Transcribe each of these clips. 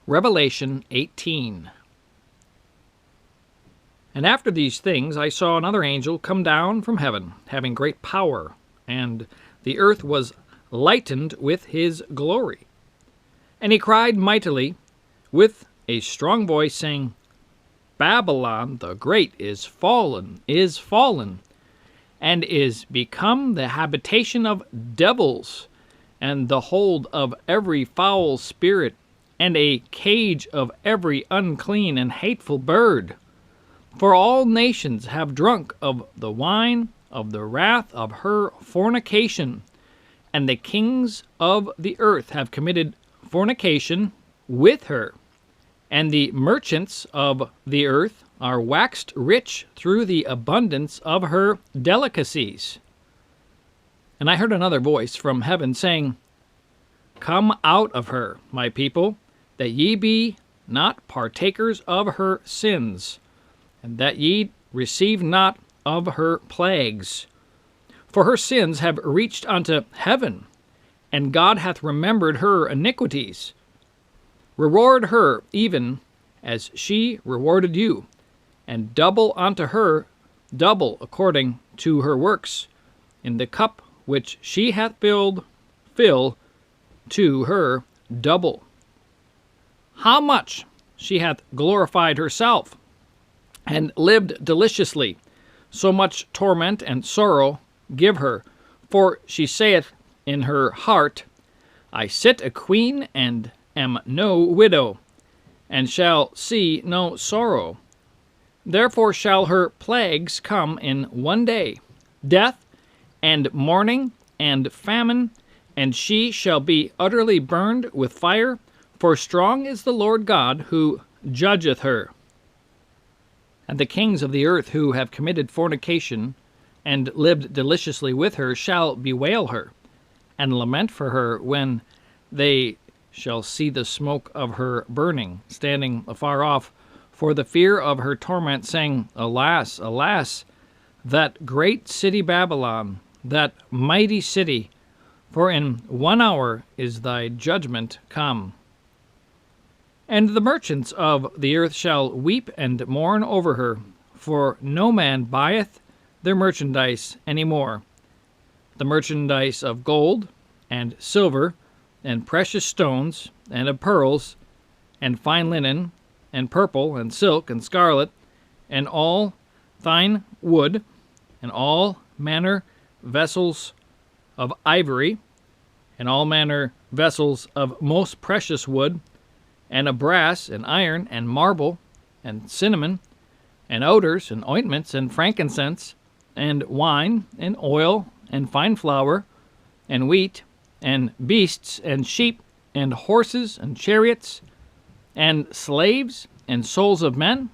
Revelation 18. And after these things I saw another angel come down from heaven, having great power, and the earth was lightened with his glory. And he cried mightily with a strong voice, saying, Babylon the great is fallen, and is become the habitation of devils, and the hold of every foul spirit, and a cage of every unclean and hateful bird. For all nations have drunk of the wine of the wrath of her fornication, and the kings of the earth have committed fornication with her. And the merchants of the earth are waxed rich through the abundance of her delicacies. And I heard another voice from heaven saying, Come out of her, my people, that ye be not partakers of her sins, and that ye receive not of her plagues. For her sins have reached unto heaven, and God hath remembered her iniquities. Reward her even as she rewarded you, and double unto her double according to her works. In the cup which she hath filled, fill to her double. How much she hath glorified herself, and lived deliciously, so much torment and sorrow give her. For she saith in her heart, I sit a queen, and am no widow, and shall see no sorrow. Therefore shall her plagues come in one day, death, and mourning, and famine, and she shall be utterly burned with fire, for strong is the Lord God who judgeth her. And the kings of the earth who have committed fornication, and lived deliciously with her, shall bewail her, and lament for her when they shall see the smoke of her burning, standing afar off, for the fear of her torment, saying, Alas, alas, that great city Babylon, that mighty city, for in 1 hour is thy judgment come. And the merchants of the earth shall weep and mourn over her, for no man buyeth their merchandise any more. The merchandise of gold, and silver, and precious stones, and of pearls, and fine linen, and purple, and silk, and scarlet, and all fine wood, and all manner vessels of ivory, and all manner vessels of most precious wood, and of brass, and iron, and marble, and cinnamon, and odors, and ointments, and frankincense, and wine, and oil, and fine flour, and wheat, and beasts, and sheep, and horses, and chariots, and slaves, and souls of men.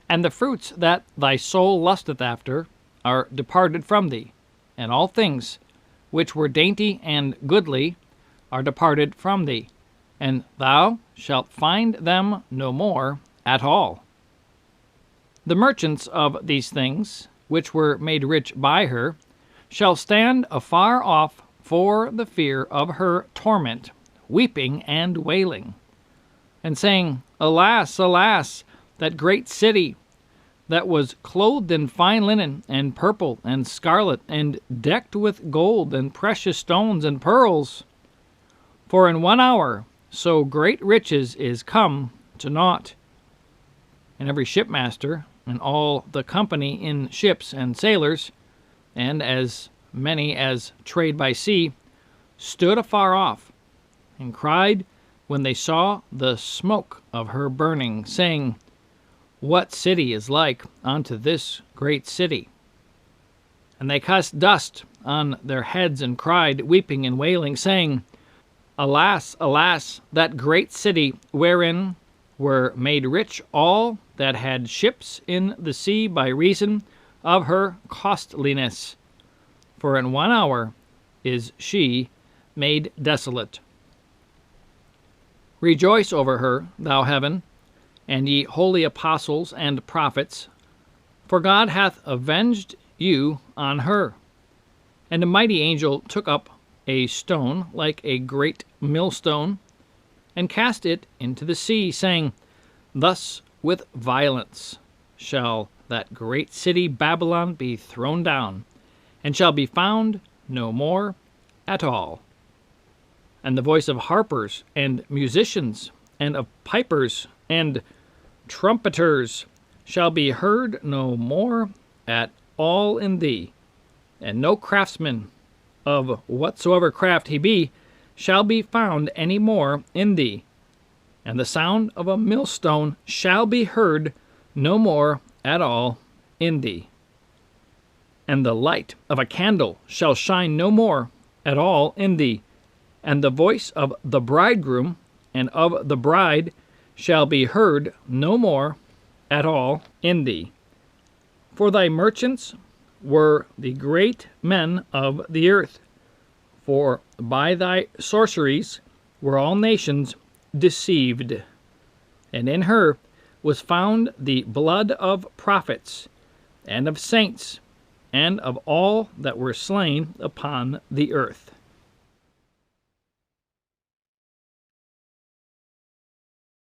And the fruits that thy soul lusteth after are departed from thee, and all things which were dainty and goodly are departed from thee, and thou shalt find them no more at all. The merchants of these things, which were made rich by her, shall stand afar off for the fear of her torment, weeping and wailing, and saying, Alas, alas, that great city, that was clothed in fine linen, and purple, and scarlet, and decked with gold, and precious stones, and pearls. For in 1 hour so great riches is come to naught. And every shipmaster, and all the company in ships and sailors, and as many as trade by sea, stood afar off, and cried when they saw the smoke of her burning, saying, What city is like unto this great city? And they cast dust on their heads, and cried, weeping and wailing, saying, Alas, alas, that great city, wherein were made rich all that had ships in the sea by reason of her costliness. For in 1 hour is she made desolate. Rejoice over her, thou heaven, and ye holy apostles and prophets, for God hath avenged you on her. And a mighty angel took up a stone like a great millstone, and cast it into the sea, saying, Thus with violence shall that great city Babylon be thrown down, and shall be found no more at all. And the voice of harpers and musicians, and of pipers and trumpeters shall be heard no more at all in thee, and no craftsman of whatsoever craft he be shall be found any more in thee, and the sound of a millstone shall be heard no more at all in thee. And the light of a candle shall shine no more at all in thee, and the voice of the bridegroom and of the bride shall be heard no more at all in thee. For thy merchants were the great men of the earth, for by thy sorceries were all nations deceived. And in her was found the blood of prophets, and of saints, and of all that were slain upon the earth.